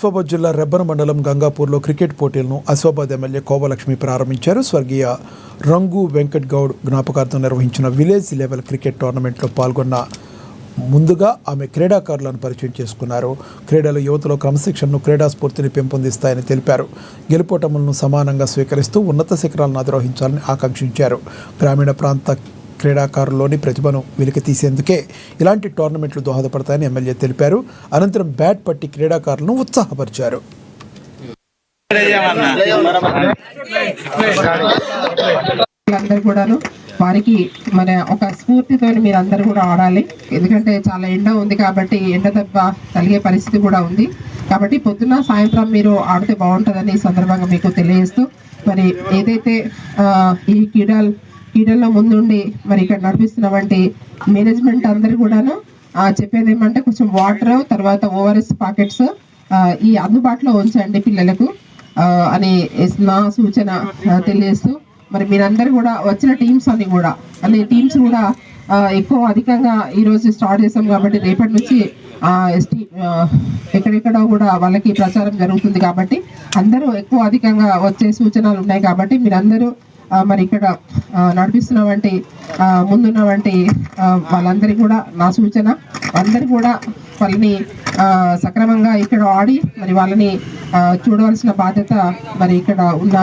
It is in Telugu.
ఆసిఫాబాద్ జిల్లా రెబ్బన మండలం గంగాపూర్లో క్రికెట్ పోటీలను ఆసిఫాబాద్ ఎమ్మెల్యే కోవలక్ష్మి ప్రారంభించారు. స్వర్గీయ రంగు వెంకట్ గౌడ్ జ్ఞాపకార్థం నిర్వహించిన విలేజ్ లెవెల్ క్రికెట్ టోర్నమెంట్లో పాల్గొన్న ముందుగా ఆమె క్రీడాకారులను పరిచయం చేసుకున్నారు. క్రీడలు యువతలో క్రమశిక్షణను, క్రీడా స్ఫూర్తిని పెంపొందిస్తాయని తెలిపారు. గెలుపోటములను సమానంగా స్వీకరిస్తూ ఉన్నత శిఖరాలను అధిరోహించాలని ఆకాంక్షించారు. గ్రామీణ ప్రాంత క్రీడాకారుల్లోని ప్రతిభను వెలికి తీసేందుకే ఇలాంటి టోర్నమెంట్లు దోహదపడతాయని ఎమ్మెల్యే తెలిపారు. అనంతరం బ్యాట్ పట్టి క్రీడాకారులను ఉత్సాహపరిచారు. అందరూ కూడాను వారికి మన ఒక స్ఫూర్తితో మీరు అందరూ కూడా ఆడాలి. ఎందుకంటే చాలా ఎండ ఉంది కాబట్టి ఎండ దెబ్బ కలిగే పరిస్థితి కూడా ఉంది కాబట్టి పొద్దున్న సాయంత్రం మీరు ఆడితే బాగుంటుందని ఈ సందర్భంగా మీకు తెలియజేస్తూ మరి ఏదైతే ఈ క్రీడల్లో ముందుండి మరి ఇక్కడ నడిపిస్తున్నటువంటి మేనేజ్మెంట్ అందరు కూడాను చెప్పేది ఏమంటే కొంచెం వాటర్ తర్వాత ఓఆర్ఎస్ ప్యాకెట్స్ ఈ అందుబాటులో ఉంచండి పిల్లలకు అని నా సూచన తెలియజేస్తూ మరి మీరందరూ కూడా వచ్చిన టీమ్స్ అన్ని టీమ్స్ కూడా ఎక్కువ అధికంగా ఈరోజు స్టార్ట్ చేసాం కాబట్టి రేపటి నుంచి ఎక్కడెక్కడ కూడా వాళ్ళకి ప్రచారం జరుగుతుంది కాబట్టి అందరూ ఎక్కువ అధికంగా వచ్చే సూచనలు ఉన్నాయి కాబట్టి మీరందరూ మరి ఇక్కడ నడిపిస్తున్నవంటి ముందున్నవంటి వాళ్ళందరికీ కూడా నా సూచన అందరు కూడా వాళ్ళని సక్రమంగా ఇక్కడ ఆడి మరి వాళ్ళని చూడవలసిన బాధ్యత మరి ఇక్కడ ఉన్న